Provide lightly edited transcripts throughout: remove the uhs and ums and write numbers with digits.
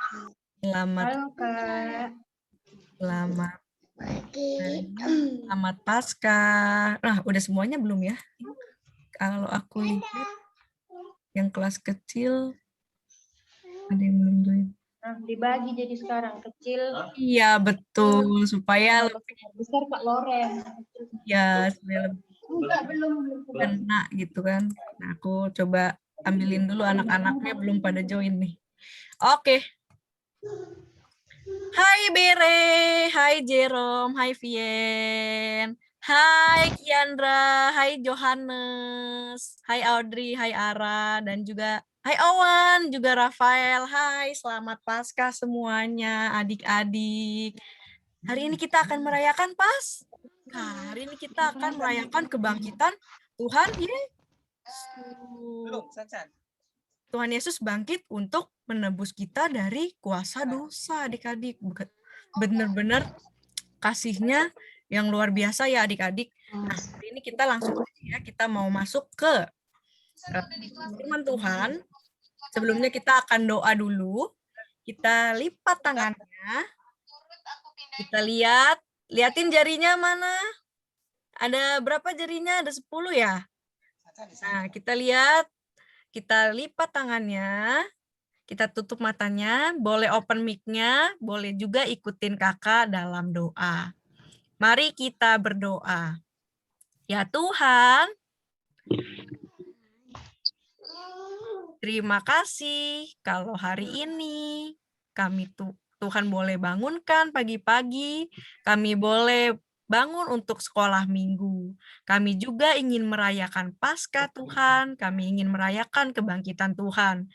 Selamat Halo, Kak. selamat Pagi. selamat Paskah. Nah, udah semuanya belum ya? Kalau aku lihat yang kelas kecil ada yang belum join. Nah, dibagi jadi sekarang kecil. Iya, betul. Supaya lebih Besar Kak Loren. ya, supaya lebih Enggak, belum. kena gitu kan. Nah, aku coba ambilin dulu anak-anaknya belum pada join nih. Oke. Hai Bere, hai Jerome, hai Vien, hai Kiandra, hai Johannes, hai Audrey, hai Ara, dan juga hai Owen, juga Rafael. Hai, selamat Paskah semuanya, adik-adik. Hari ini kita akan merayakan Paskah. Hari ini kita akan merayakan kebangkitan Tuhan Yesus. Tuhan Yesus bangkit untuk menebus kita dari kuasa dosa, adik-adik. Benar-benar kasihnya yang luar biasa ya, adik-adik. Nah, hari ini kita langsung aja ya, kita mau masuk ke firman Tuhan. Sebelumnya kita akan doa dulu. Kita lipat tangannya. Kita liatin jarinya mana? Ada berapa jarinya? Ada 10 ya? Nah, kita lihat, kita lipat tangannya. Kita tutup matanya, boleh open mic-nya, boleh juga ikutin kakak dalam doa. Mari kita berdoa. Ya Tuhan, terima kasih kalau hari ini Tuhan boleh bangunkan pagi-pagi, kami boleh bangun untuk sekolah minggu. Kami juga ingin merayakan Paskah Tuhan, kami ingin merayakan kebangkitan Tuhan.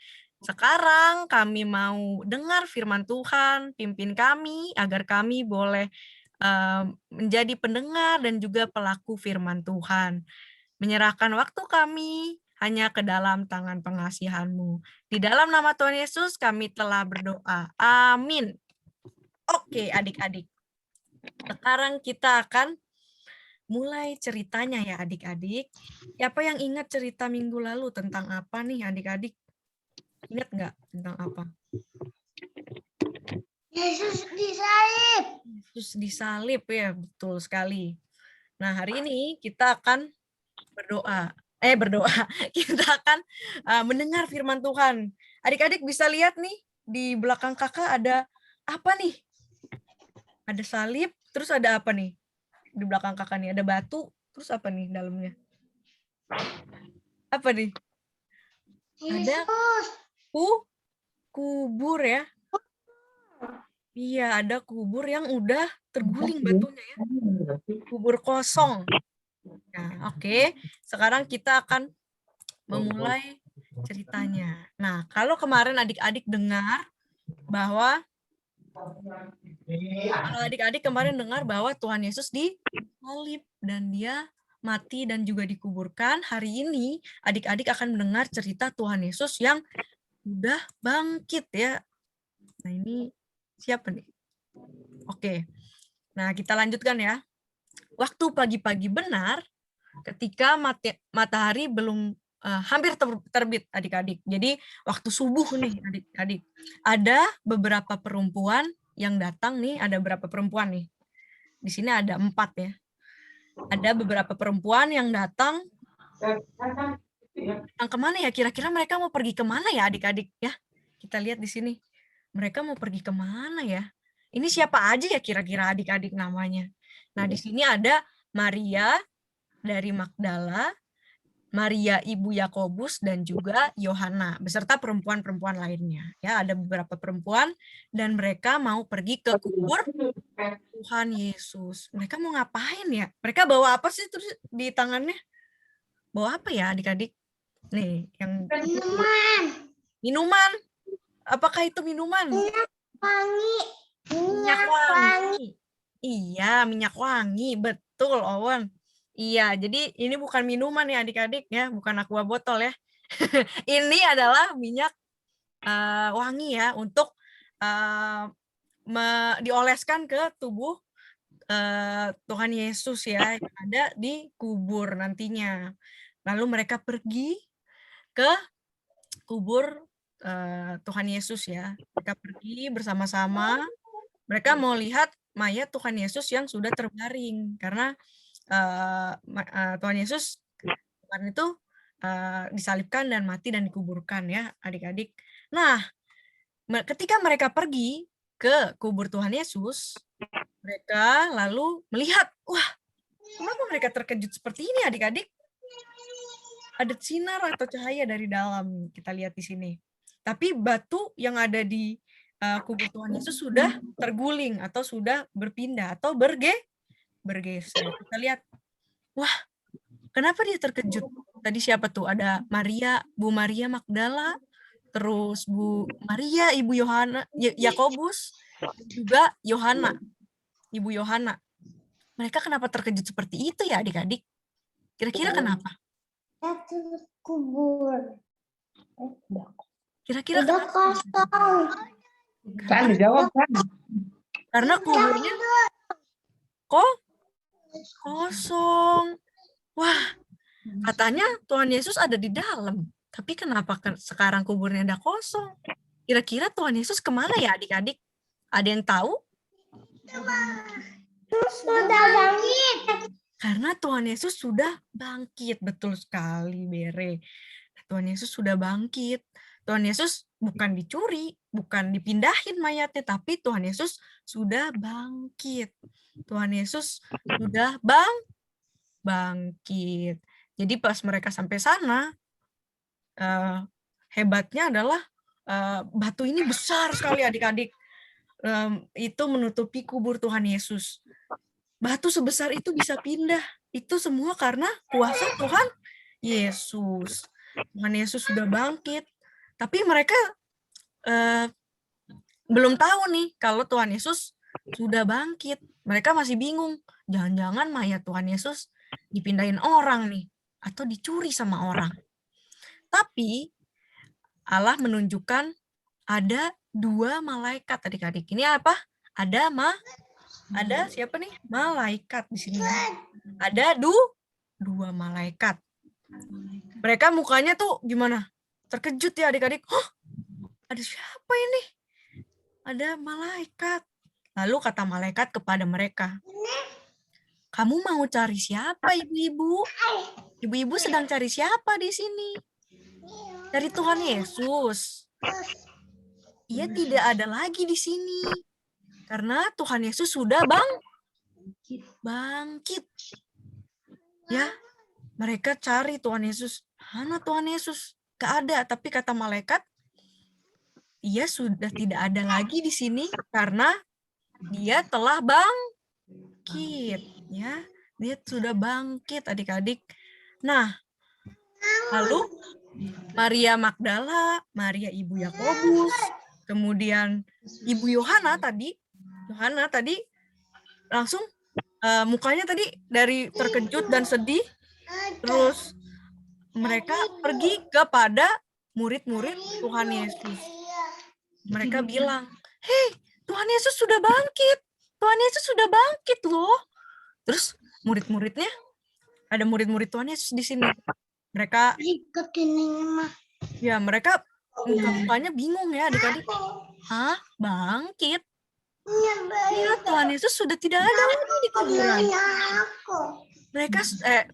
Sekarang kami mau dengar firman Tuhan, pimpin kami agar kami boleh menjadi pendengar dan juga pelaku firman Tuhan. Menyerahkan waktu kami hanya ke dalam tangan pengasihan-Mu. Di dalam nama Tuhan Yesus kami telah berdoa. Amin. Oke, adik-adik. Sekarang kita akan mulai ceritanya ya adik-adik. Siapa yang ingat cerita minggu lalu tentang apa nih adik-adik? Ingat nggak tentang apa? Yesus disalib. Yesus disalib ya, betul sekali. Nah, hari ini kita akan berdoa. Kita akan mendengar firman Tuhan. Adik-adik bisa lihat nih, di belakang kakak ada apa nih? Ada salib, terus ada apa nih? Di belakang kakak nih, ada batu, terus apa nih dalamnya? Apa nih? Ada Yesus. kubur ya. Iya, ada kubur yang udah terguling batunya ya. Kubur kosong. Nah, oke. Sekarang kita akan memulai ceritanya. Nah, kalau kemarin adik-adik dengar bahwa Tuhan Yesus disalib dan dia mati dan juga dikuburkan, hari ini adik-adik akan mendengar cerita Tuhan Yesus yang udah bangkit ya. Nah, ini siapa nih? Oke. Nah, kita lanjutkan ya. Waktu pagi-pagi benar, ketika matahari belum hampir terbit adik-adik. Jadi waktu subuh nih adik-adik. Ada beberapa perempuan yang datang nih, ada berapa perempuan nih? Di sini ada 4 ya. Ada beberapa perempuan yang datang kemana ya? Kira-kira mereka mau pergi kemana ya adik-adik ya? Kita lihat di sini. Mereka mau pergi kemana ya? Ini siapa aja ya kira-kira adik-adik namanya? Nah, di sini ada Maria dari Magdala, Maria ibu Yakobus, dan juga Yohana beserta perempuan-perempuan lainnya. Ya, ada beberapa perempuan dan mereka mau pergi ke kubur Tuhan Yesus. Mereka mau ngapain ya? Mereka bawa apa sih terus di tangannya? Bawa apa ya adik-adik? Nih, yang Minuman. minuman. Apakah itu minuman? Wangi. Minyak wangi. Iya, minyak wangi. Betul, Owen. Iya, jadi ini bukan minuman ya adik-adik ya, bukan aqua botol ya. Ini adalah minyak wangi ya untuk dioleskan ke tubuh Tuhan Yesus ya yang ada di kubur nantinya. Lalu mereka pergi ke kubur Tuhan Yesus ya. Mereka pergi bersama-sama. Mereka mau lihat mayat Tuhan Yesus yang sudah terbaring karena Tuhan Yesus kemarin itu disalibkan dan mati dan dikuburkan ya adik-adik. Nah, ketika mereka pergi ke kubur Tuhan Yesus, mereka lalu melihat, wah, kenapa mereka terkejut seperti ini adik-adik? Ada sinar atau cahaya dari dalam, kita lihat di sini. Tapi batu yang ada di kubur Tuhan Yesus sudah terguling atau sudah berpindah atau bergeser. Kita lihat, wah, kenapa dia terkejut? Tadi siapa tuh? Ada Maria, Bu Maria Magdala, terus Bu Maria, Ibu Yohana, Yakobus, juga Yohana, Ibu Yohana. Mereka kenapa terkejut seperti itu ya adik-adik? Kira-kira kenapa? Satu kubur. Kira-kira Udah kenapa? kosong. Kan dijawab kan? Karena kuburnya kosong. Wah, katanya Tuhan Yesus ada di dalam. Tapi kenapa sekarang kuburnya udah kosong? Kira-kira Tuhan Yesus kemana ya adik-adik? Ada yang tahu? Sudah bangkit. Karena Tuhan Yesus sudah bangkit. Betul sekali, Bere. Tuhan Yesus sudah bangkit. Tuhan Yesus bukan dicuri, bukan dipindahin mayatnya, tapi Tuhan Yesus sudah bangkit. Tuhan Yesus sudah bangkit. Jadi pas mereka sampai sana, hebatnya adalah batu ini besar sekali adik-adik. Itu menutupi kubur Tuhan Yesus. Batu sebesar itu bisa pindah. Itu semua karena kuasa Tuhan Yesus. Tuhan Yesus sudah bangkit. Tapi mereka belum tahu nih kalau Tuhan Yesus sudah bangkit. Mereka masih bingung. Jangan-jangan mayat Tuhan Yesus dipindahin orang nih. Atau dicuri sama orang. Tapi Allah menunjukkan ada 2 malaikat adik-adik. Ini apa? Ada siapa nih? Malaikat di sini. Ada 2 malaikat. Mereka mukanya tuh gimana? Terkejut ya adik-adik. Hah? Ada siapa ini? Ada malaikat. Lalu kata malaikat kepada mereka, kamu mau cari siapa ibu-ibu? Ibu-ibu sedang cari siapa di sini? Cari Tuhan Yesus. Ia tidak ada lagi di sini. Karena Tuhan Yesus sudah bangkit. Ya, mereka cari Tuhan Yesus. Mana Tuhan Yesus? Gak ada. Tapi kata malaikat, ia sudah tidak ada lagi di sini karena dia telah bangkit. Ya, dia sudah bangkit adik-adik. Nah, lalu Maria Magdala, Maria Ibu Yakobus, kemudian Ibu Yohana tadi langsung mukanya tadi dari terkejut dan sedih, terus mereka pergi kepada murid-murid Tuhan Yesus. Mereka bilang, hei, Tuhan Yesus sudah bangkit. Tuhan Yesus sudah bangkit loh. Terus murid-muridnya, ada murid-murid Tuhan Yesus di sini. Mereka, ya mereka mukanya bingung ya adik-adik. Hah? Bangkit? Ya, Tuhan Yesus sudah tidak ada lagi di kuburan.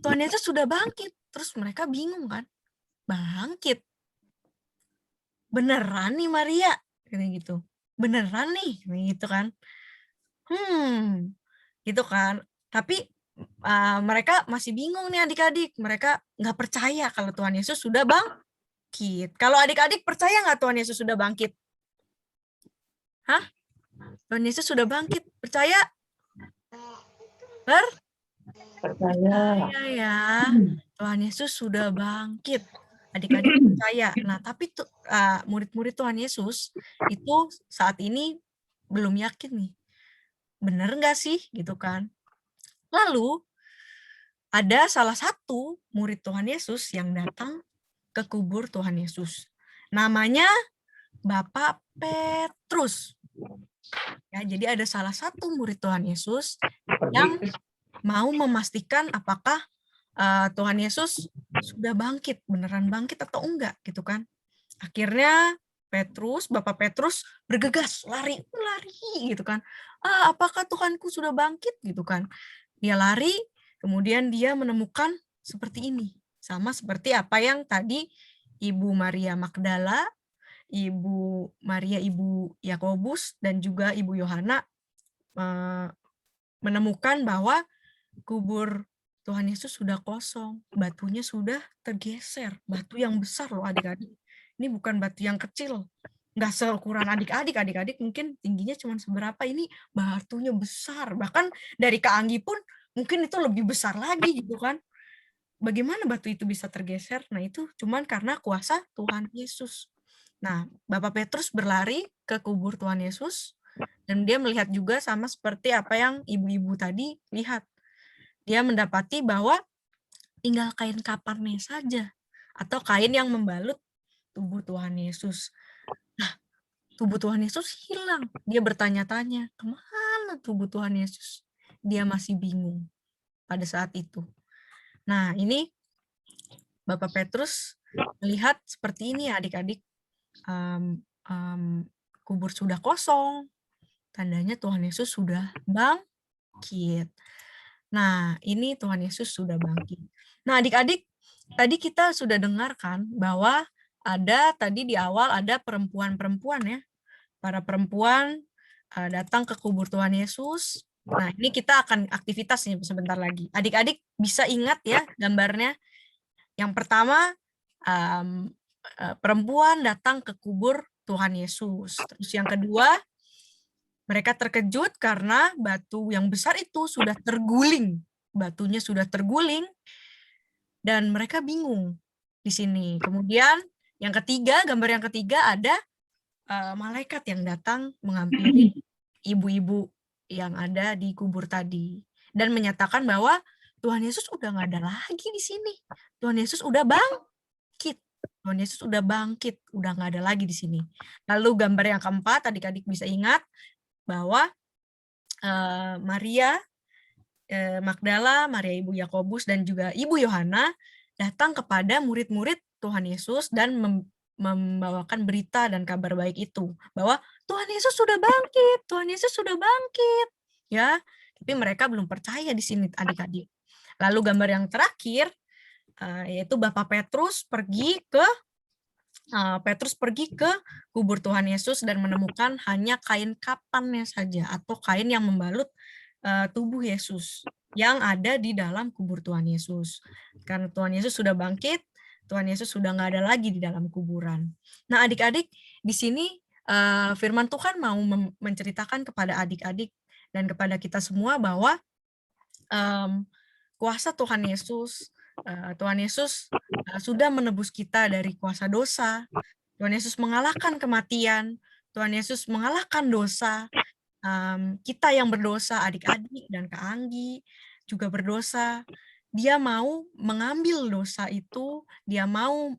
Tuhan Yesus sudah bangkit. Terus mereka bingung kan? Bangkit? Beneran nih Maria? Kayak gitu. Beneran nih? Kayak gitu kan? Gitu kan? Tapi mereka masih bingung nih adik-adik. Mereka nggak percaya kalau Tuhan Yesus sudah bangkit. Kalau adik-adik percaya nggak Tuhan Yesus sudah bangkit? Hah? Tuhan Yesus sudah bangkit. Percaya? Percaya ya. Tuhan Yesus sudah bangkit. Adik-adik percaya. Nah, tapi murid-murid Tuhan Yesus itu saat ini belum yakin nih. Bener nggak sih? Gitu kan. Lalu, ada salah satu murid Tuhan Yesus yang datang ke kubur Tuhan Yesus. Namanya Bapak Petrus. Ya, jadi ada salah satu murid Tuhan Yesus yang mau memastikan apakah Tuhan Yesus sudah bangkit, beneran bangkit atau enggak, gitu kan. Akhirnya Bapak Petrus bergegas, lari gitu kan. Apakah Tuhanku sudah bangkit gitu kan. Dia lari, kemudian dia menemukan seperti ini. Sama seperti apa yang tadi Ibu Maria Magdala, Ibu Maria Ibu Yakobus, dan juga Ibu Yohana menemukan bahwa kubur Tuhan Yesus sudah kosong. Batunya sudah tergeser. Batu yang besar loh adik-adik. Ini bukan batu yang kecil. Nggak seukuran adik-adik. Adik-adik mungkin tingginya cuma seberapa. Ini batunya besar. Bahkan dari Kak Anggi pun mungkin itu lebih besar lagi gitu kan. Bagaimana batu itu bisa tergeser? Nah itu cuman karena kuasa Tuhan Yesus. Nah Bapak Petrus berlari ke kubur Tuhan Yesus. Dan dia melihat juga sama seperti apa yang ibu-ibu tadi lihat. Dia mendapati bahwa tinggal kain kapannya saja. Atau kain yang membalut tubuh Tuhan Yesus. Nah, tubuh Tuhan Yesus hilang. Dia bertanya-tanya, kemana tubuh Tuhan Yesus? Dia masih bingung pada saat itu. Nah, ini Bapak Petrus melihat seperti ini adik-adik. Kubur sudah kosong. Tandanya Tuhan Yesus sudah bangkit. Nah, ini Tuhan Yesus sudah bangkit. Nah, adik-adik, tadi kita sudah dengarkan bahwa ada tadi di awal ada perempuan-perempuan ya. Para perempuan datang ke kubur Tuhan Yesus. Nah, ini kita akan aktivitas nih sebentar lagi. Adik-adik bisa ingat ya gambarnya. Yang pertama, perempuan datang ke kubur Tuhan Yesus. Terus yang kedua, mereka terkejut karena batu yang besar itu sudah terguling. Batunya sudah terguling dan mereka bingung di sini. Kemudian yang ketiga, gambar yang ketiga ada malaikat yang datang menghampiri ibu-ibu yang ada di kubur tadi dan menyatakan bahwa Tuhan Yesus udah nggak ada lagi di sini. Tuhan Yesus udah bangkit. Tuhan Yesus udah bangkit, udah nggak ada lagi di sini. Lalu gambar yang keempat, adik-adik bisa ingat bahwa Maria Magdala, Maria Ibu Yakobus, dan juga Ibu Yohana datang kepada murid-murid Tuhan Yesus dan membawakan berita dan kabar baik itu bahwa Tuhan Yesus sudah bangkit, Tuhan Yesus sudah bangkit, ya. Tapi mereka belum percaya di sini adik-adik. Lalu gambar yang terakhir yaitu Bapak Petrus pergi ke kubur Tuhan Yesus dan menemukan hanya kain kapannya saja atau kain yang membalut tubuh Yesus yang ada di dalam kubur Tuhan Yesus. Karena Tuhan Yesus sudah bangkit, Tuhan Yesus sudah nggak ada lagi di dalam kuburan. Nah, adik-adik, di sini firman Tuhan mau menceritakan kepada adik-adik dan kepada kita semua bahwa kuasa Tuhan Yesus, sudah menebus kita dari kuasa dosa. Tuhan Yesus mengalahkan kematian. Tuhan Yesus mengalahkan dosa. Kita yang berdosa, adik-adik dan Kak Anggi juga berdosa. Dia mau mengambil dosa itu. Dia mau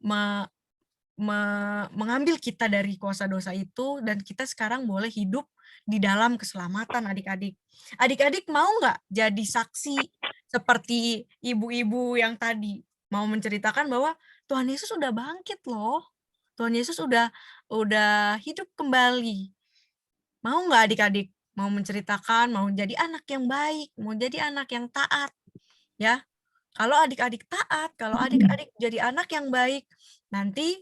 mengambil kita dari kuasa dosa itu. Dan kita sekarang boleh hidup di dalam keselamatan adik-adik. Adik-adik mau nggak jadi saksi seperti ibu-ibu yang tadi mau menceritakan bahwa Tuhan Yesus sudah bangkit loh. Tuhan Yesus udah hidup kembali. Mau nggak adik-adik mau menceritakan, mau jadi anak yang baik, mau jadi anak yang taat, ya? Kalau adik-adik taat, kalau adik-adik jadi anak yang baik, nanti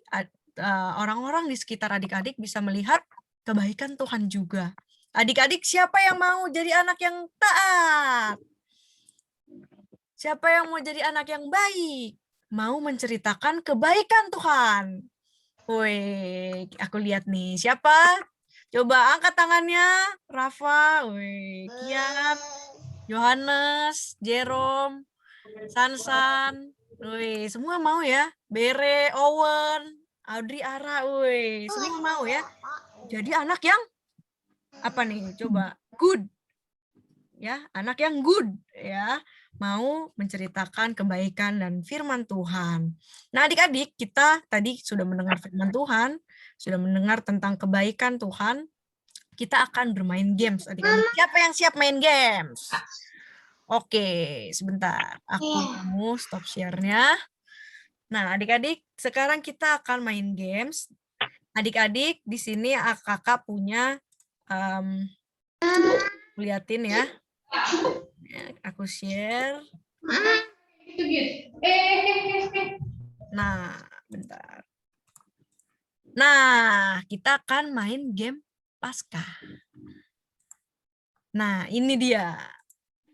orang-orang di sekitar adik-adik bisa melihat kebaikan Tuhan juga. Adik-adik siapa yang mau jadi anak yang taat? Siapa yang mau jadi anak yang baik? Mau menceritakan kebaikan Tuhan? Woi, aku lihat nih. Siapa? Coba angkat tangannya. Rafa, woi, Kiat, Yohanes, Jerome, Sansan, woi, semua mau ya. Bere, Owen, Audrey, Ara, woi, semua mau ya. Jadi anak yang apa nih? Coba good. Ya, anak yang good ya. Mau menceritakan kebaikan dan firman Tuhan. Nah, adik-adik, kita tadi sudah mendengar firman Tuhan, sudah mendengar tentang kebaikan Tuhan. Kita akan bermain games, adik-adik. Siapa yang siap main games? Oke, sebentar. Aku mau stop share-nya. Nah, adik-adik, sekarang kita akan main games. Adik-adik, di sini kakak punya, liatin ya. Aku share. Nah, bentar. Nah, kita akan main game Paskah. Nah, ini dia.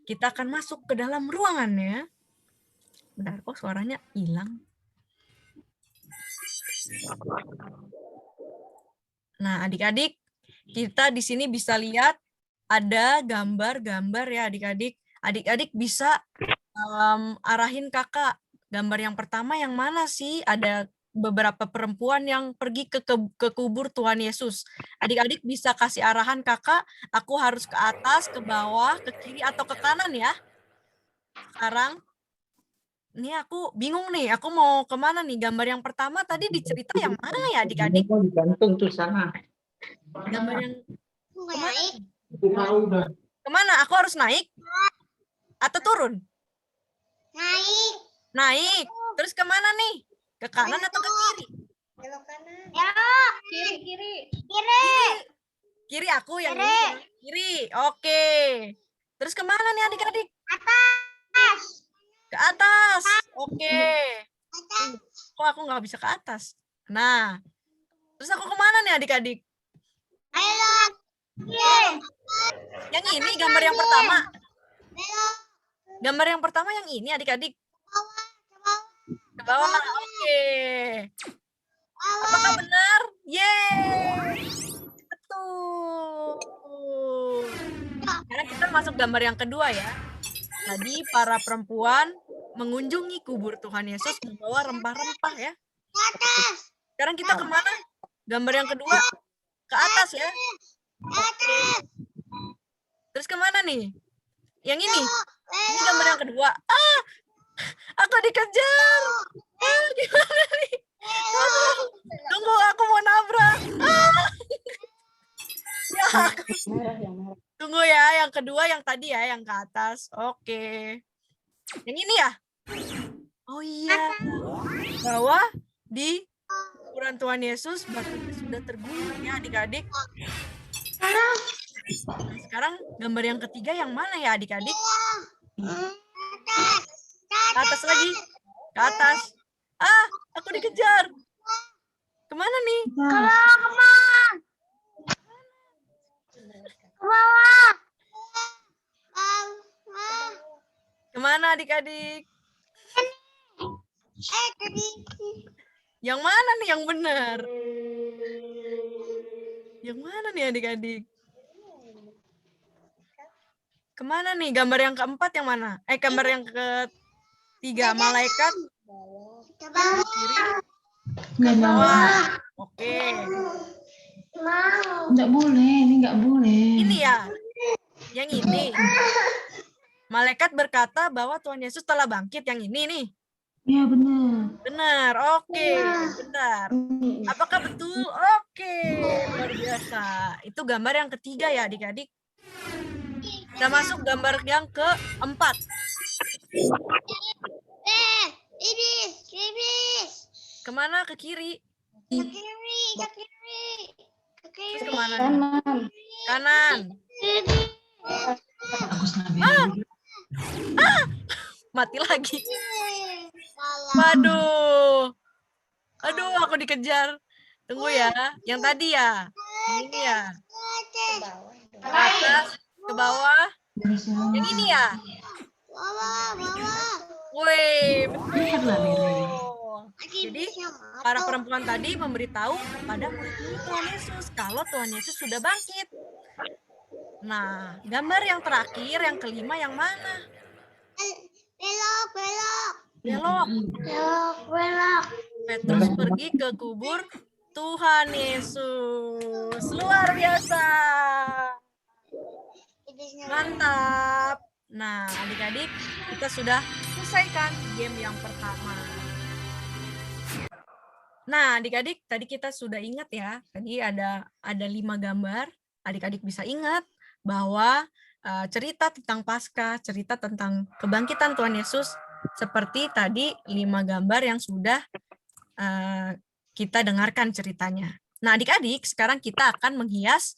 Kita akan masuk ke dalam ruangannya. Bentar, kok suaranya hilang? Nah, adik-adik, kita di sini bisa lihat ada gambar-gambar ya adik-adik. Adik-adik bisa arahin kakak. Gambar yang pertama yang mana sih? Ada beberapa perempuan yang pergi ke kubur Tuhan Yesus. Adik-adik bisa kasih arahan kakak, aku harus ke atas, ke bawah, ke kiri, atau ke kanan ya. Sekarang, ini aku bingung nih, aku mau kemana nih? Gambar yang pertama tadi dicerita yang mana ya adik-adik? Digantung tuh sana. Gambar yang Naik. kemana? Aku harus naik? Atau turun? Naik. Naik. Terus kemana nih? Ke kanan atau ke kiri? Belok kanan. Kiri, kiri. Kiri. Kiri aku yang ini. ya? Kiri. Oke. Terus kemana nih adik-adik? Atas. Ke atas. Oke. Atas. Kok aku nggak bisa ke atas? Nah. Terus aku kemana nih adik-adik? Belok. Yang ini gambar yang pertama. Belok. Gambar yang pertama yang ini adik-adik. Ke Ke bawah. Oke. Apakah benar? Yeay. Betul. Sekarang kita masuk gambar yang kedua ya. Tadi para perempuan mengunjungi kubur Tuhan Yesus membawa rempah-rempah ya. atas. Sekarang kita kemana? Gambar yang kedua ke atas ya. Oke. Terus kemana nih? Yang ini? Ini gambar yang kedua. Ah, aku dikejar. Ah, gimana nih? Tunggu, aku mau nabrak. Ah. Ya, tunggu ya, yang kedua yang tadi ya, yang ke atas. Oke. Yang ini ya? Oh iya. Bahwa di kuburan Tuhan Yesus batunya sudah tergulung ya adik-adik. Nah, sekarang gambar yang ketiga yang mana ya adik-adik? Ke atas lagi. Ke atas. Ah, aku dikejar. Kemana nih? Kemana adik-adik? Yang mana nih yang benar? Yang mana nih adik-adik? Kemana nih? Gambar yang keempat yang mana? Gambar yang ketiga. Malaikat kiri ke bawah. Oke. Nggak boleh, ini nggak boleh. Ini ya. Yang ini. Malaikat berkata bahwa Tuhan Yesus telah bangkit. Yang ini nih. Iya benar. Benar. Oke. Benar. Apakah betul? Oke. Luar biasa. Itu gambar yang ketiga ya adik-adik. Kita masuk gambar yang keempat. Kemana? Ke kiri. Terus kemana nih? Kanan. Mati lagi. Waduh. Aduh, aku dikejar. Tunggu ya. Yang tadi ya. Yang ini ya. Ke atas, ke bawah. Yang ini ya. Wih, betul. Jadi para perempuan tadi memberitahu kepada murid-murid Tuhan Yesus kalau Tuhan Yesus sudah bangkit. Nah, gambar yang terakhir, yang kelima yang mana? Belok. Petrus pergi ke kubur Tuhan Yesus. Luar biasa. Mantap. Nah, adik-adik, kita sudah selesaikan game yang pertama. Nah, adik-adik, tadi kita sudah ingat ya, tadi ada 5 gambar. Adik-adik bisa ingat bahwa cerita tentang Paskah, cerita tentang kebangkitan Tuhan Yesus, seperti tadi 5 gambar yang sudah kita dengarkan ceritanya. Nah, adik-adik, sekarang kita akan menghias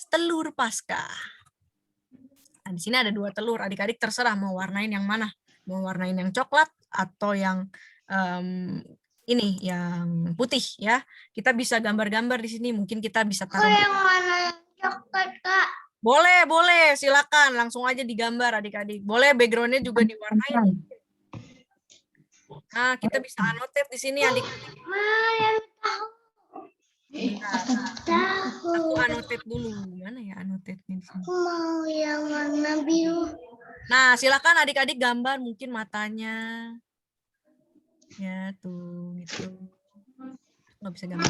telur Paskah. Nah, di sini ada 2 telur. Adik-adik terserah mau warnain yang mana. Mau warnain yang coklat atau yang ini yang putih ya. Kita bisa gambar-gambar di sini. Mungkin kita bisa Kok taruh. yang mana coklat, Kak? Boleh, silakan langsung aja digambar adik-adik. Boleh backgroundnya juga diwarnain. Nah, kita bisa annotate di sini adik-adik. Yang tahu. Bentar, Tahu. aku annotate dulu. Mana ya annotate-nya di sini? Aku mau yang warna biru. Nah, silakan adik-adik gambar mungkin matanya. Ya, tuh gitu. Nggak bisa gambar.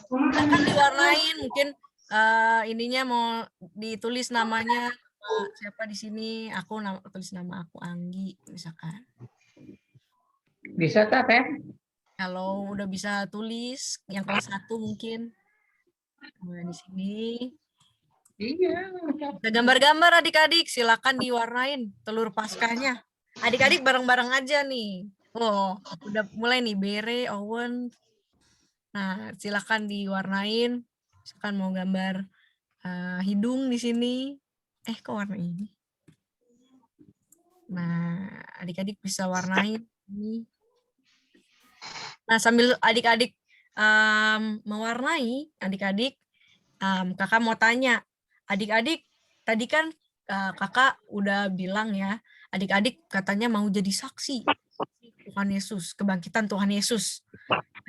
Silakan diwarnain mungkin ininya mau ditulis namanya siapa di sini. Aku tulis nama aku Anggi misalkan. Bisa tak, Teh? Kalau udah bisa tulis yang kelas 1 mungkin. Nah, di sini. Iya. Ada gambar-gambar adik-adik, silakan diwarnain telur Paskahnya. Adik-adik bareng-bareng aja nih. Oh, udah mulai nih Bere, Owen. Nah, silakan diwarnain. Misalkan mau gambar hidung di sini. Kok warna ini? Nah, adik-adik bisa warnain ini. Nah, sambil adik-adik mewarnai, adik-adik, kakak mau tanya, adik-adik tadi kan kakak udah bilang ya, adik-adik katanya mau jadi saksi Tuhan Yesus, kebangkitan Tuhan Yesus.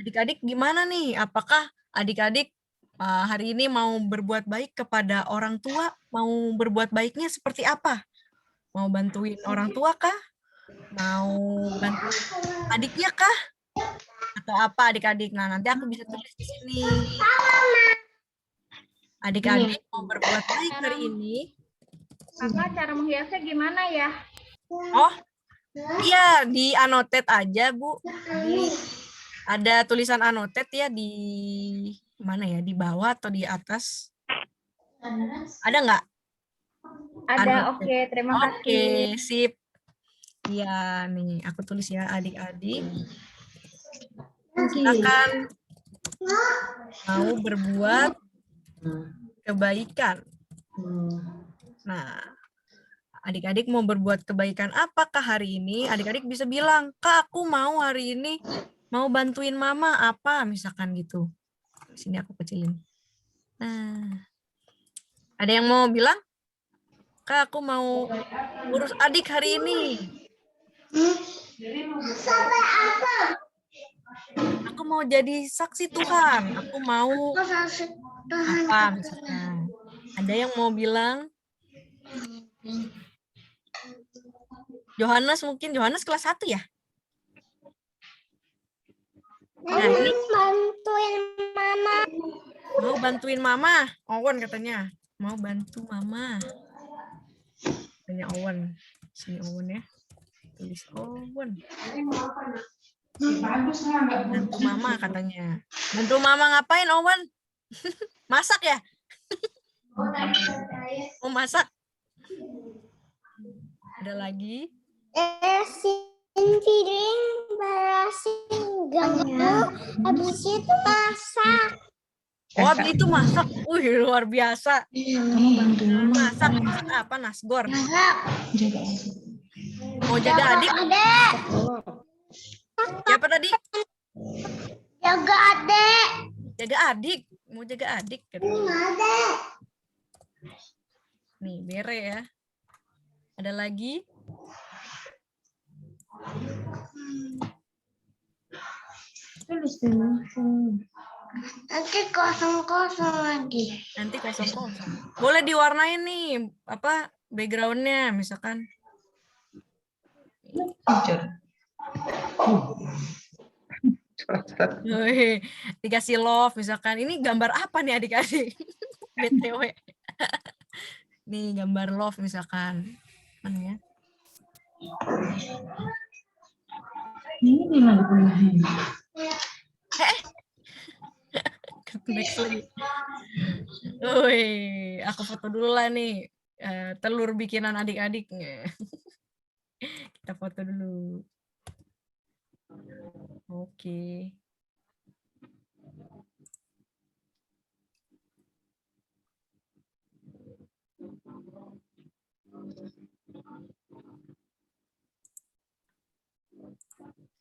Adik-adik gimana nih? Apakah adik-adik hari ini mau berbuat baik kepada orang tua? Mau berbuat baiknya seperti apa? Mau bantuin orang tua kah? Mau bantuin adiknya kah? Atau apa adik-adik? Nah, nanti aku bisa tulis di sini. Adik-adik mau berbuat baik hari ini. Kakak, cara menghiasnya gimana ya? Oh, iya, di annotate aja, Bu. Ada tulisan annotate ya di mana ya? Di bawah atau di atas? Ada nggak? Ada, oke, terima kasih. Oke, sip. Iya, nih, aku tulis ya adik-adik. Silakan mau berbuat kebaikan. Nah, adik-adik mau berbuat kebaikan apakah hari ini? Adik-adik bisa bilang, Kak, aku mau hari ini mau bantuin mama apa, misalkan gitu. Di sini aku kecilin. Nah, ada yang mau bilang, Kak, aku mau urus adik hari ini. Sampai apa? Aku mau jadi saksi Tuhan. Aku mau Tuhan. apa, misalkan. Ada yang mau bilang, Yohanes mungkin, Yohanes kelas 1 ya? Nah, ini Bantuin mama. mau bantuin mama. Owen katanya. Mau bantu mama. Tanya Owen. Sini Owen ya. Tulis Owen. Bantu mama katanya. Bantu mama ngapain Owen? Masak ya? Mau masak? Ada lagi? Bersihin piring, berasin ganggu, habis itu masak. Oh, habis itu masak. Wih, luar biasa. Kamu bantuin. Masak apa? Nasgor. Masak. Mau jaga adik? Adek. Siapa tadi? Jaga adek. Jaga adik. Mau jaga adik. Adek. Nih, Bere ya. Ada lagi? Tulis dulu. Nanti kosong-kosong lagi. Nanti kosong-kosong. Boleh diwarnain nih, apa background-nya misalkan. Jujur. Wih, dikasih love misalkan. Ini gambar apa nih adik-adik? BTW. Nih gambar love misalkan. Mana ya? Ini gimana pilihannya? Next lagi. Wih, aku foto dulu lah nih. Telur bikinan adik-adik. Kita foto dulu. Oke.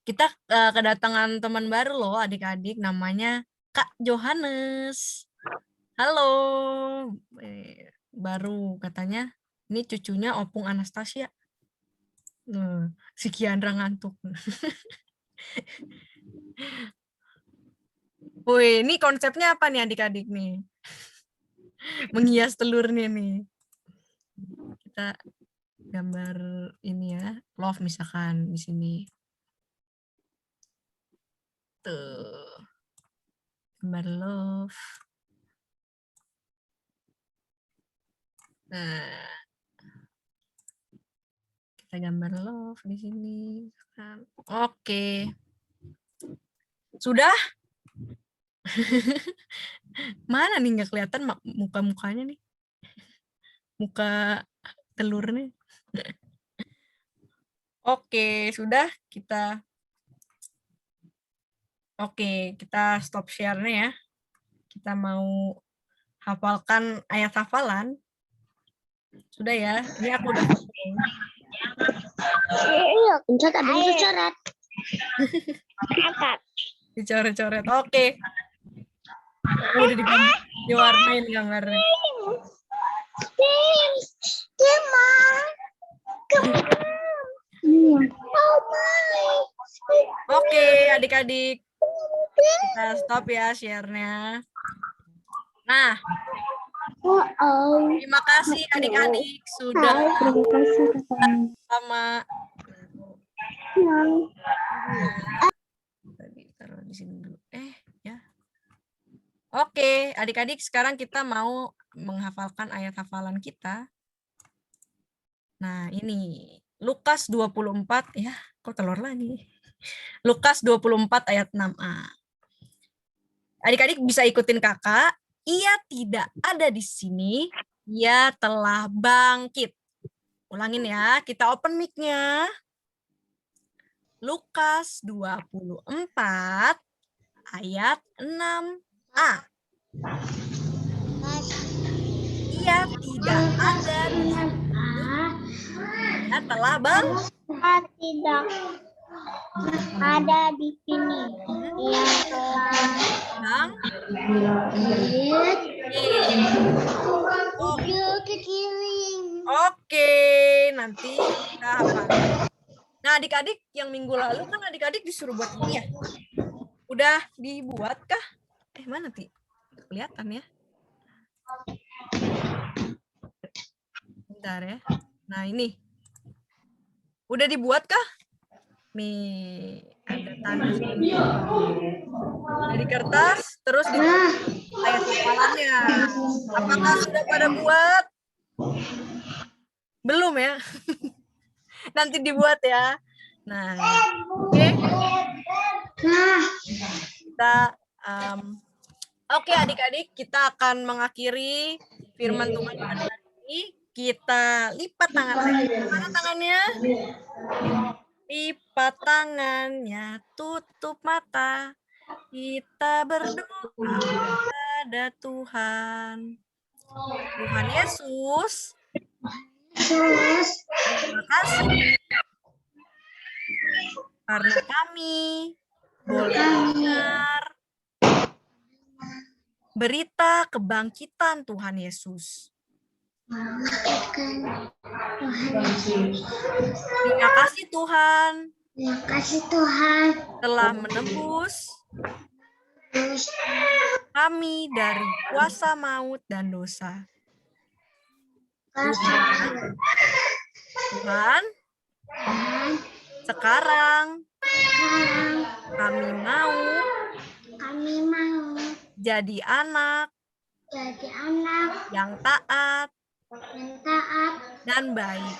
Kita kedatangan teman baru loh adik-adik, namanya Kak Johannes. Halo. Baru katanya ini cucunya Opung Anastasia. Si Kiandra ngantuk. Woi, ini konsepnya apa nih adik-adik nih? Menghias telurnya nih. Kita gambar ini ya, love misalkan di sini. Tuh. Gambar love. Nah. Kita gambar love di sini. Oke. Sudah? Mana nih nggak kelihatan muka-mukanya nih? Muka telurnya. Oke, sudah kita. Oke, kita stop share-nya ya. Kita mau hafalkan ayat hafalan. Sudah ya? Ini aku udah posting. Iya, coret. Dicoret-coret. Oke. Udah diwarnain gambarnya. Oke, adik-adik. Kita stop ya share-nya. Nah, terima kasih adik-adik sudah sama. Tadi taruh di sini dulu. Ya. Oke, adik-adik sekarang kita mau menghafalkan ayat hafalan kita. Nah, ini Lukas 24 ya, kok telur lagi. Lukas 24 ayat 6a. Adik-adik bisa ikutin kakak. Ia tidak ada di sini, ia telah bangkit. Ulangin ya, kita open mic-nya. Lukas 24 ayat 6a. Ia tidak ada di sini, ia telah bangkit. Tidak ada di sini. Ia telah Oke, nanti kita hafal. Nah, adik-adik yang minggu lalu kan adik-adik disuruh buat ini ya. Udah dibuat kah? Mana Ti? Kelihatan ya. Bentar ya. Nah, ini. Udah dibuat kah? Nih, ada tanda dari kertas, terus di ayat hafalannya. Apakah sudah pada buat? Belum ya? Nanti dibuat ya. Nah, oke. Oke, adik-adik, kita akan mengakhiri firman Tuhan pada hari ini. Kita lipat tangan lagi. Mana tangannya? Lipat tangannya, tutup mata. Kita berdoa kepada Tuhan. Tuhan Yesus, terima kasih karena kami boleh dengar berita kebangkitan Tuhan Yesus. Terima kasih Tuhan. Terima kasih Tuhan Telah menebus kami dari kuasa maut dan dosa. Tuhan, sekarang kami mau jadi anak yang taat dan baik.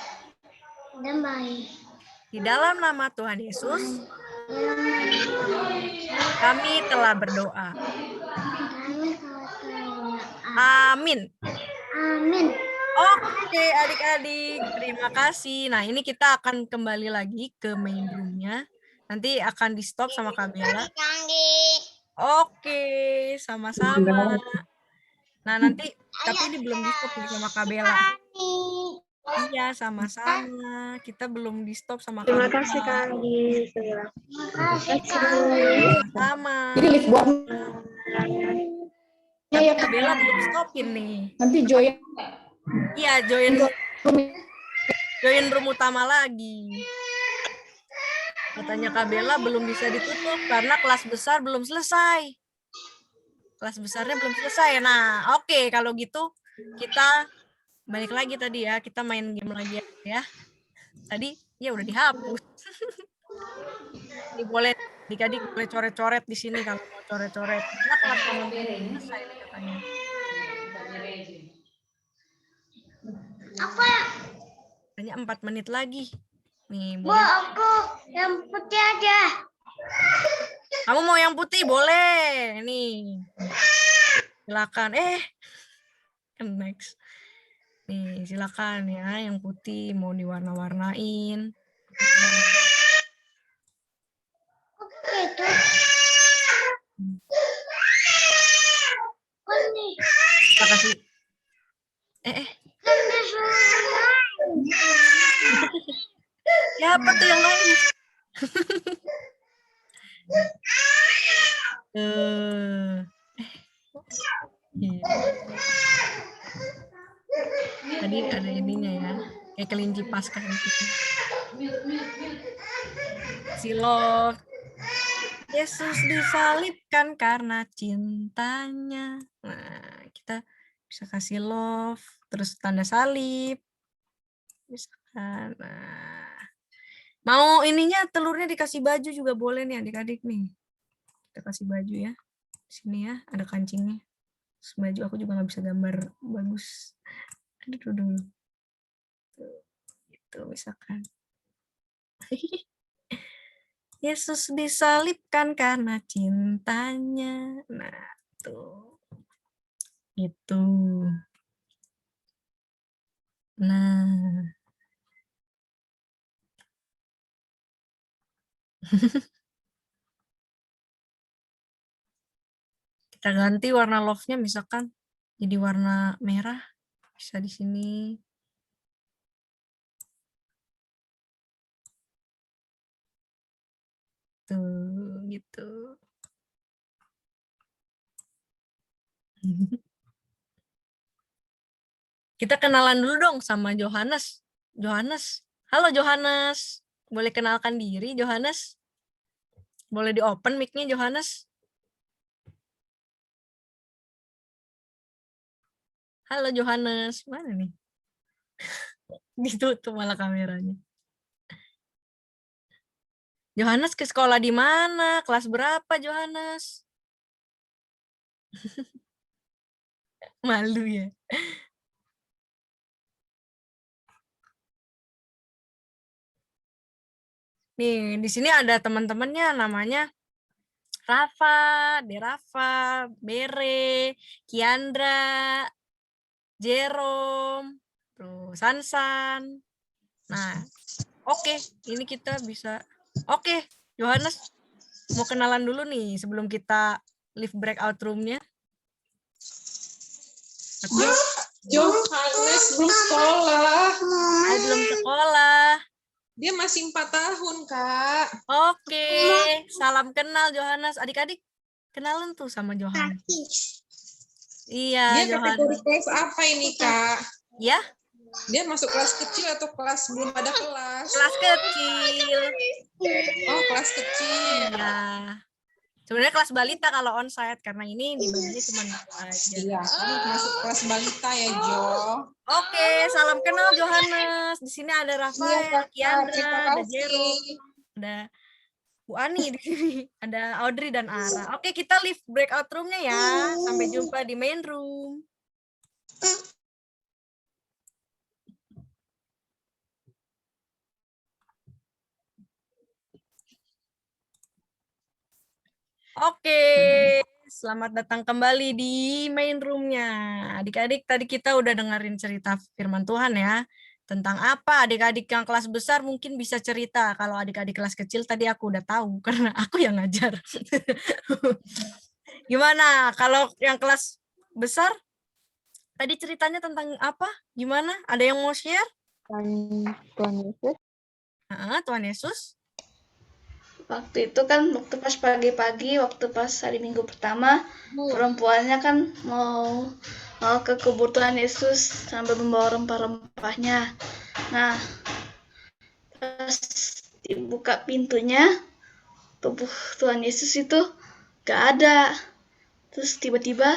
Di dalam nama Tuhan Yesus, kami telah berdoa. Amin. Oke, adik-adik, terima kasih. Nah, ini kita akan kembali lagi ke main room-nya. Nanti akan di stop sama Kak Bella. Canggih. Oke, sama-sama. Nah, nanti tapi ini belum di stop nih sama Kak Bella. Iya, sama-sama. Kita belum di stop sama Kak Terima Bella. kasih Kak Anggi. Terima Makasih, Kak. Sama. Ini lift buat Tapi Kak Bella belum stopin nih. nanti join. Iya, join room utama lagi. Katanya Kak Bella belum bisa ditutup karena kelas besar belum selesai. Kelas besarnya belum selesai. Nah, oke, kalau gitu kita balik lagi tadi ya. Kita main game lagi ya. Tadi ya udah dihapus. Ini boleh adik-adik boleh coret-coret di sini kalau mau coret-coret. Karena kelas besar belum selesai nih katanya. Apa? Hanya 4 menit lagi. Nih, Bu, boleh. aku yang putih aja. Kamu mau yang putih? Boleh. Nih. Silakan. Next. Nih, silakan ya. Yang putih mau diwarna-warnain. Gitu. Ini. Kita kasih. Karena suara. Siapa tuh yang nangis? Tadi ada ininya ya. Kayak kelinci pasca gitu. Silov. Yesus disalibkan karena cintanya. Nah, kita bisa kasih love, terus tanda salib. Misalkan, nah. Mau ininya telurnya dikasih baju juga boleh nih adik-adik nih. Kita kasih baju ya. Sini ya, ada kancingnya. Terus baju aku juga nggak bisa gambar bagus. Aduh dulu. Itu misalkan. Yesus disalibkan karena cintanya. Nah, tuh. Itu. Nah. Kita ganti warna love-nya misalkan jadi warna merah. Bisa di sini. Tuh, gitu. Kita kenalan dulu dong sama Johannes. Johannes. Halo Johannes. Boleh kenalkan diri Johannes? Boleh di-open mic-nya Johannes? Halo Johannes. Mana nih? Ditutup malah kameranya. Johannes ke sekolah di mana? Kelas berapa Johannes? Malu ya. Nih, di sini ada teman-temannya namanya Rafa, Derafa, Bere, Kiandra, Jerome, terus Sansan. Nah, oke, ini kita bisa. Oke, Johannes mau kenalan dulu nih sebelum kita leave breakout room-nya. Johannes belum sekolah. Oh, belum sekolah. Dia masih 4 tahun, Kak. Oke, salam kenal Johannes. Adik-adik kenalan tuh sama Johannes. Iya, Dia kategori Johannes. kelas apa ini, Kak? Ya, Dia masuk kelas kecil atau kelas belum ada kelas? kelas kecil. Oh, kelas kecil. Iya. Sebenarnya kelas balita kalau onsite karena ini dibaginya cuma aja. Iya, kamu masuk kelas balita ya, Jo. Oke, salam kenal Johannes. Di sini ada Rafael, Iya, Kiandra, terima ada kasih. Jerome, ada Bu Ani di sini, ada Audrey dan Ara. Oke, kita leave breakout room-nya ya. Sampai jumpa di main room. Oke, selamat datang kembali di main room-nya. Adik-adik, tadi kita udah dengerin cerita firman Tuhan ya. Tentang apa? Adik-adik yang kelas besar mungkin bisa cerita. Kalau adik-adik kelas kecil tadi aku udah tahu karena aku yang ngajar. Gimana? Kalau yang kelas besar tadi ceritanya tentang apa? Gimana? Ada yang mau share? Tuhan Yesus. Tuhan Yesus. Waktu itu kan waktu pas pagi-pagi, waktu pas hari Minggu pertama, perempuannya kan mau ke kubur Tuhan Yesus sambil membawa rempah-rempahnya. Nah, pas dibuka pintunya, tubuh Tuhan Yesus itu gak ada. Terus tiba-tiba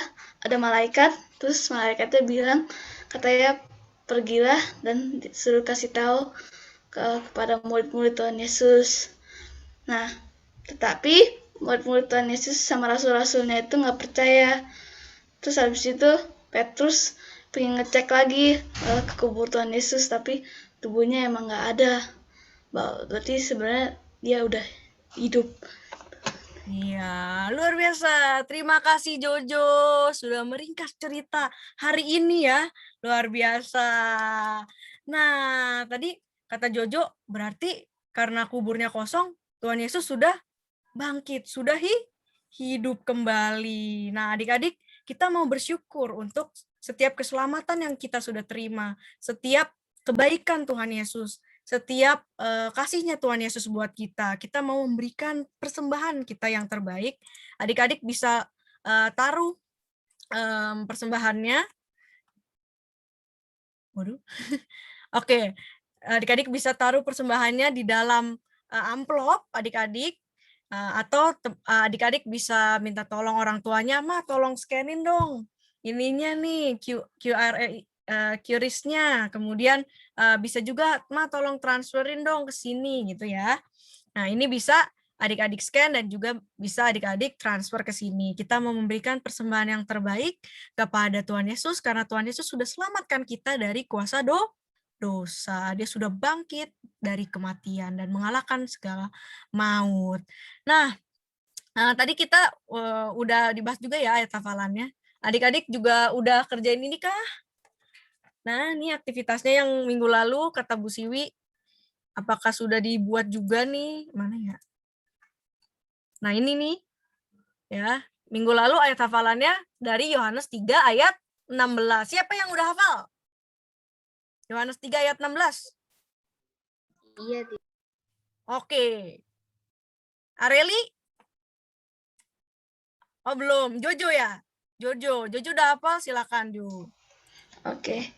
ada malaikat, terus malaikatnya bilang, katanya pergilah dan suruh kasih tahu kepada murid-murid Tuhan Yesus. Nah, tetapi murid-murid Tuhan Yesus sama rasul-rasulnya itu nggak percaya. Terus habis itu Petrus pengen ngecek lagi ke kubur Tuhan Yesus, tapi tubuhnya emang nggak ada. Berarti sebenarnya dia udah hidup. Iya, luar biasa. Terima kasih Jojo sudah meringkas cerita hari ini ya. Luar biasa. Nah, tadi kata Jojo berarti karena kuburnya kosong, Tuhan Yesus sudah bangkit, sudah hidup kembali. Nah, adik-adik, kita mau bersyukur untuk setiap keselamatan yang kita sudah terima, setiap kebaikan Tuhan Yesus, setiap kasihnya Tuhan Yesus buat kita. Kita mau memberikan persembahan kita yang terbaik. Adik-adik bisa taruh persembahannya. Waduh. Oke, adik-adik bisa taruh persembahannya di dalam amplop, adik-adik. Atau adik-adik bisa minta tolong orang tuanya, Ma, tolong scanin dong ininya nih QRIS-nya. Kemudian bisa juga, Ma, tolong transferin dong ke sini gitu ya. Nah, ini bisa adik-adik scan dan juga bisa adik-adik transfer ke sini. Kita mau memberikan persembahan yang terbaik kepada Tuhan Yesus karena Tuhan Yesus sudah selamatkan kita dari kuasa dosa. Dia sudah bangkit dari kematian dan mengalahkan segala maut. Nah, tadi kita udah dibahas juga ya ayat hafalannya. Adik-adik juga udah kerjain ini kah? Nah, ini aktivitasnya yang minggu lalu kata Bu Siwi. Apakah sudah dibuat juga nih? Mana ya? Nah, ini nih. Ya, minggu lalu ayat hafalannya dari Yohanes 3 ayat 16. Siapa yang udah hafal? Yohanes 3 ayat 16. Iya, Oke. Areli? Oh, belum. Jojo ya? Jojo udah hafal? Silakan, Jo. Oke.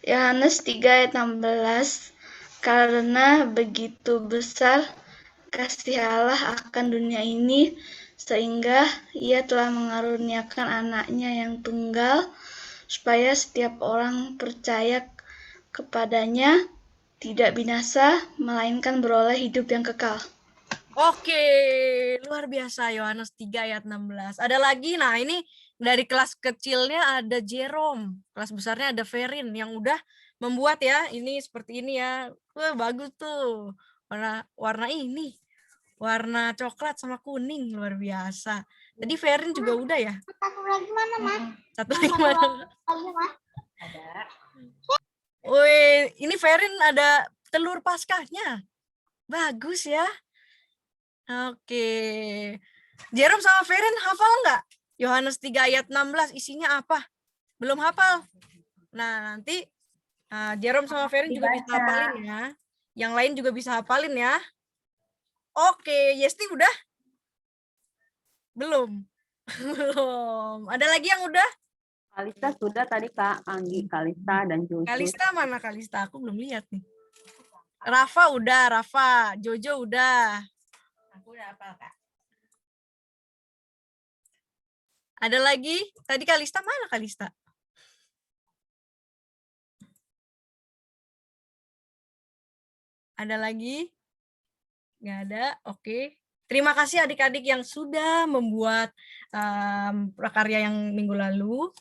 Yohanes 3 ayat 16. Karena begitu besar kasih Allah akan dunia ini, sehingga ia telah mengaruniakan anaknya yang tunggal, supaya setiap orang percaya kepadanya tidak binasa, melainkan beroleh hidup yang kekal. Oke, luar biasa Yohanes 3 ayat 16. Ada lagi, nah ini dari kelas kecilnya ada Jerome, kelas besarnya ada Ferin yang udah membuat ya, ini seperti ini ya. Wah, bagus tuh. Warna ini. Warna coklat sama kuning, luar biasa. Tadi Ferin juga udah ya? Satu lagi mana, Ma? Satu lagi mana? Lagi, Ma? Wih, ini Ferin ada telur Paskahnya. Bagus ya. Oke. Jerome sama Ferin hafal nggak? Yohanes 3 ayat 16 isinya apa? Belum hafal? Nah, nanti Jerome sama Ferin juga bisa hafalin ya. Yang lain juga bisa hafalin ya. Oke, Yesti udah? Belum. Belum. Ada lagi yang udah? Kalista sudah tadi Kak, Anggi, Kalista dan Jojo. Kalista mana Kalista? Aku belum lihat nih. Rafa udah, Rafa. Jojo udah. Aku udah hafal, Kak. Ada lagi? Tadi Kalista mana Kalista? Ada lagi? Nggak ada? Oke. Terima kasih adik-adik yang sudah membuat prakarya yang minggu lalu.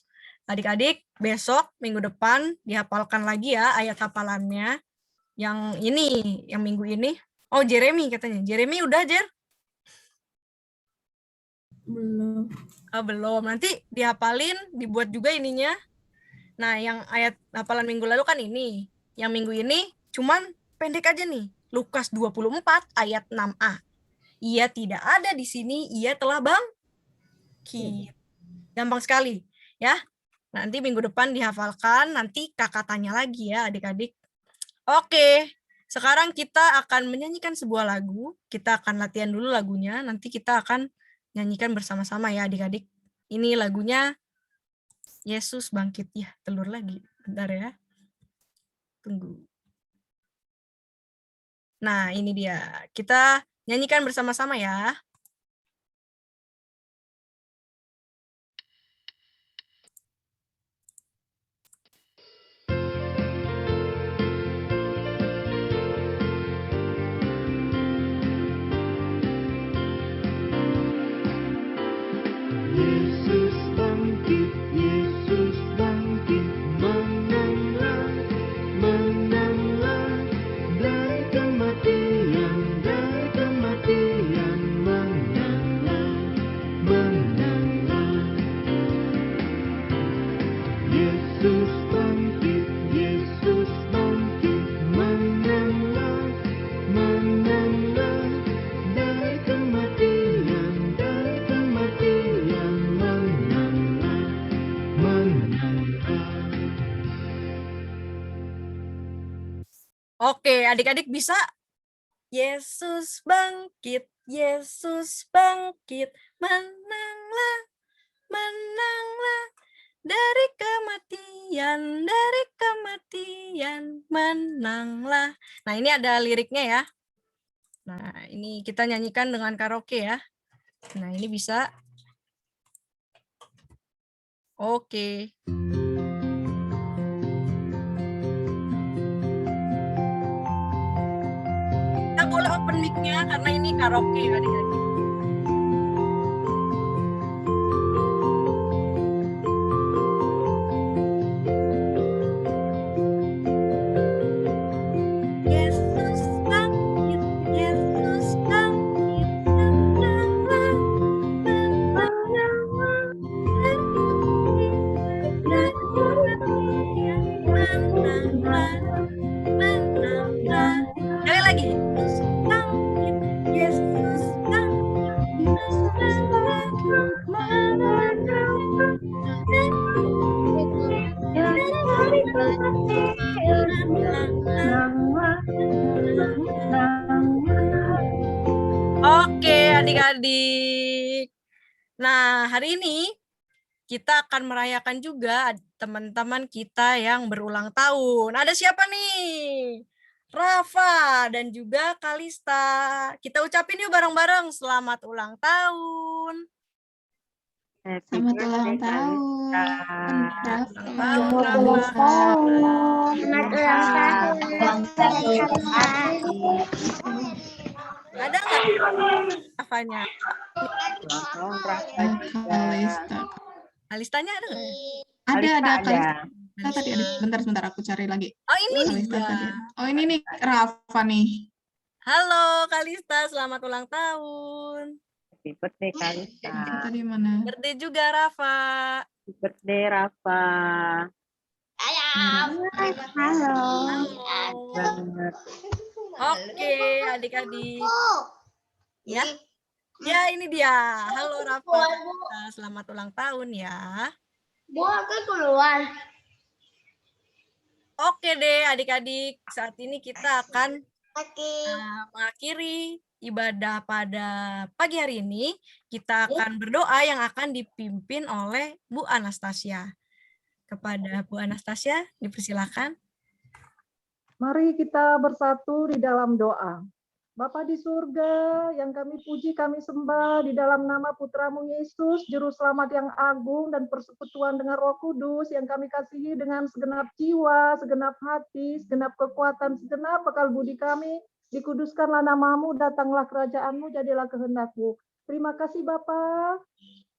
Adik-adik, besok, minggu depan, dihafalkan lagi ya ayat hafalannya. Yang ini, yang minggu ini. Oh, Jeremy katanya. Jeremy udah, Jer? Belum. Oh, belum. Nanti dihafalin, dibuat juga ininya. Nah, yang ayat hafalan minggu lalu kan ini. yang minggu ini cuman pendek aja nih. Lukas 24 ayat 6a. Ia tidak ada di sini, ia telah bangkit. Gampang sekali ya. Nanti minggu depan dihafalkan, nanti kakak tanya lagi ya adik-adik. Oke, sekarang kita akan menyanyikan sebuah lagu. Kita akan latihan dulu lagunya, nanti kita akan nyanyikan bersama-sama ya adik-adik. Ini lagunya Yesus bangkit. Ya, telur lagi. Bentar ya. Tunggu. Nah, ini dia. Kita nyanyikan bersama-sama ya. Yesus bangkit, menanglah, menanglah dari kematian, menanglah, menanglah. Yesus bangkit, menanglah, menanglah dari kematian, Oke, adik-adik bisa? Yesus bangkit, menanglah, menanglah dari kematian, menanglah. Nah, ini ada liriknya ya. Nah, ini kita nyanyikan dengan karaoke ya. Nah, ini bisa. Oke. Kita boleh open mic-nya karena ini karaoke adik-adik. Yesus bangkit, menanglah, menanglah, menanglah. Sekali lagi. Yesus Oke, adik-adik. Nah, hari ini kita akan merayakan juga teman-teman kita yang berulang tahun. Ada siapa nih? Rafa dan juga Kalista. Kita ucapin yuk bareng-bareng selamat ulang tahun. Selamat ulang tahun. Selamat ulang tahun. Ada nggak Rafanya? Kalistanya ada nggak? Ada Kalista. Kalista tadi ada. Bentar aku cari lagi. Oh, ini Kalista dia. tadi. Oh, ini nih Rafa nih. Halo Kalista, selamat ulang tahun. Happy birthday Kalista. Kalista tadi mana? Birthday juga Rafa. Happy birthday Rafa. Halo. Banget. Oke, adik-adik. Ya. Ya, ini dia. Halo Rafa. Selamat ulang tahun ya. Aku keluar. Oke deh, adik-adik. Saat ini kita akan Oke. mengakhiri ibadah pada pagi hari ini. Kita akan berdoa yang akan dipimpin oleh Bu Anastasia. Kepada Bu Anastasia, dipersilakan. Mari kita bersatu di dalam doa. Bapa di surga, yang kami puji, kami sembah di dalam nama Putramu Yesus, Juru Selamat yang agung dan persekutuan dengan Roh Kudus yang kami kasihi dengan segenap jiwa, segenap hati, segenap kekuatan, segenap bekal budi kami. Dikuduskanlah namamu, datanglah kerajaanmu, jadilah kehendakmu. Terima kasih Bapa.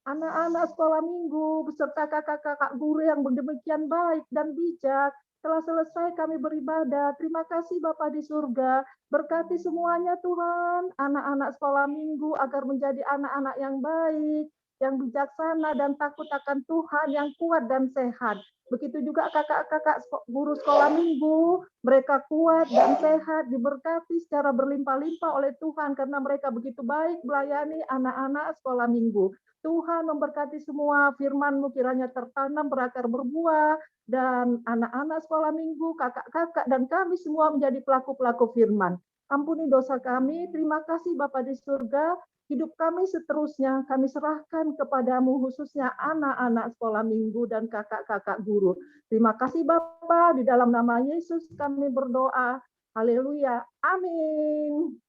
Anak-anak sekolah minggu beserta kakak-kakak guru yang demikian baik dan bijak telah selesai kami beribadah. Terima kasih Bapa di surga. Berkati semuanya Tuhan, anak-anak sekolah minggu agar menjadi anak-anak yang baik, yang bijaksana dan takut akan Tuhan, yang kuat dan sehat. Begitu juga kakak-kakak guru sekolah minggu, mereka kuat dan sehat, diberkati secara berlimpah-limpah oleh Tuhan karena mereka begitu baik melayani anak-anak sekolah minggu. Tuhan memberkati semua firman-Mu kiranya tertanam, berakar, berbuah, dan anak-anak sekolah minggu, kakak-kakak, dan kami semua menjadi pelaku-pelaku firman. Ampuni dosa kami, terima kasih Bapa di surga, hidup kami seterusnya kami serahkan kepadamu, khususnya anak-anak sekolah minggu dan kakak-kakak guru. Terima kasih Bapa, di dalam nama Yesus kami berdoa. Haleluya. Amin.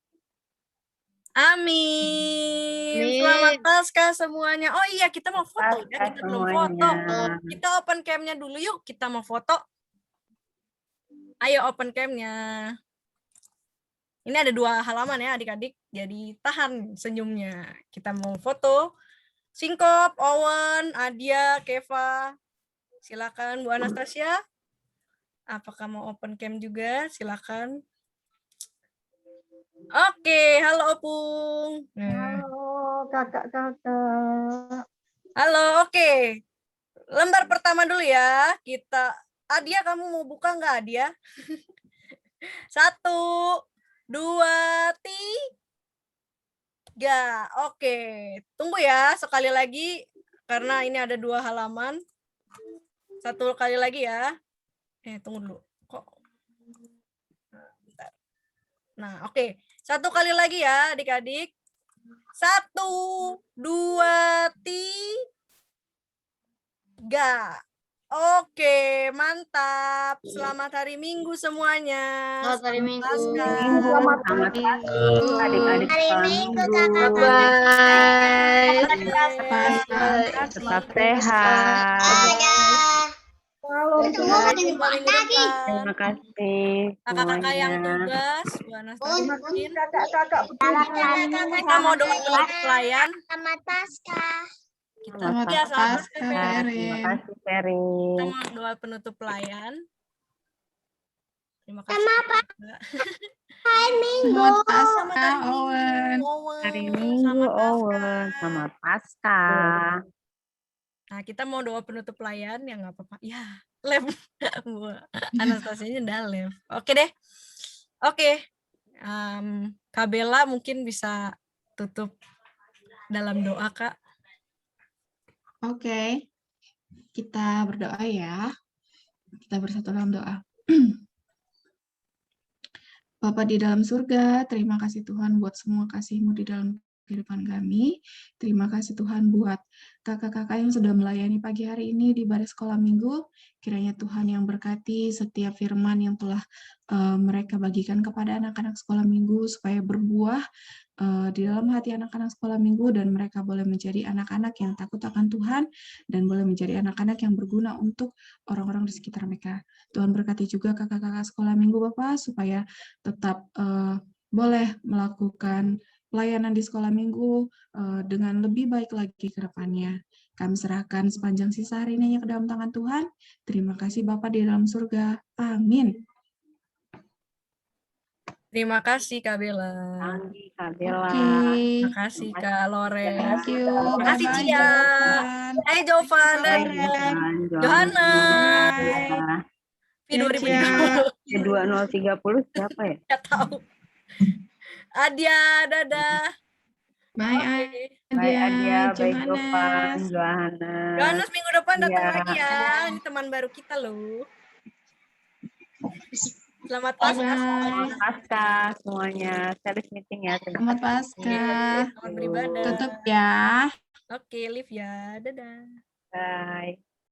Amin. Selamat Paskah semuanya. Oh iya, kita mau foto ya. Paskah Kita belum foto. semuanya. Kita open cam-nya dulu yuk. Kita mau foto. Ayo open cam-nya. Ini ada 2 halaman ya adik-adik. Jadi tahan senyumnya. Kita mau foto. Singkop, Owen, Adia, Keva. Silakan Bu Anastasia. Apakah mau open cam juga? Silakan. Oke, halo Opung. Halo kakak-kakak. Halo, oke. Lembar pertama dulu ya. Adia, kamu mau buka nggak Adia? 1, 2, 3. Oke, tunggu ya sekali lagi karena ini ada 2 halaman. 1 kali lagi ya. Tunggu dulu. Kok? Bentar. Nah, oke. 1 kali lagi ya adik-adik. 1, 2, 3. Oke, mantap. Selamat hari Minggu semuanya. Selamat hari Minggu. Paskah. Selamat pagi adik-adik Hari sekolah Minggu, minggu. kakak-kakak. Tetap sehat. Halo, Ketemu hari Jumpa minggu lagi. depan. Terima kasih Kakak-kakak yang semuanya. tugas, Bu Anastasia. terima kasih kakak-kakak petugas. Kita mau doa penutup pelayan. Selamat Paskah. Selamat Iya, selamat Paskah, Paskah. Terima Ferin. kasih Ferry. Kita mau doa penutup pelayan. Terima kasih. Sama juga. Hari Minggu. Selamat Selamat Paskah, hari Minggu, Owen. Owen. Hari Minggu, Selamat Paskah. Owen. Selamat Paskah. Nah, kita mau doa penutup pelayan ya nggak apa-apa. Ya, lem. Bu Anastasianya udah lem. Oke deh. Oke. Kak Bella mungkin bisa tutup dalam doa, Kak. Oke, kita berdoa ya. Kita bersatu dalam doa. Bapa di dalam surga, terima kasih Tuhan buat semua kasih-Mu di dalam kehidupan kami. Terima kasih Tuhan buat kakak-kakak yang sudah melayani pagi hari ini di Balai Sekolah Minggu. Kiranya Tuhan yang berkati setiap firman yang telah mereka bagikan kepada anak-anak sekolah minggu supaya berbuah di dalam hati anak-anak sekolah minggu dan mereka boleh menjadi anak-anak yang takut akan Tuhan dan boleh menjadi anak-anak yang berguna untuk orang-orang di sekitar mereka. Tuhan berkati juga kakak-kakak sekolah minggu Bapak supaya tetap boleh melakukan pelayanan di sekolah minggu dengan lebih baik lagi ke depannya. Kami serahkan sepanjang sisa hari ini ke dalam tangan Tuhan. Terima kasih Bapa di dalam surga. Amin. Terima kasih Kak Bella. Anggi, Kak Bella. Oke. Terima kasih Kak Loren. Thank you. Terima kasih Bye-bye, Cia. Jovan. Hai Jovan dan Johanna. Bye. Di Ya, 2030. 2030 siapa ya? Nggak tahu. Adia, dadah. Bye, Oke. Baik Adia. Adia, baik Jovan, Johannes. Johanna. Johannes minggu depan datang Iya. lagi ya. Ini teman baru kita loh. Selamat Bye-bye. Paskah. Selamat Paskah semuanya. Service meeting ya. Selamat Paskah. Selamat beribadah. Tutup ya. Oke, live ya. Dadah. Bye.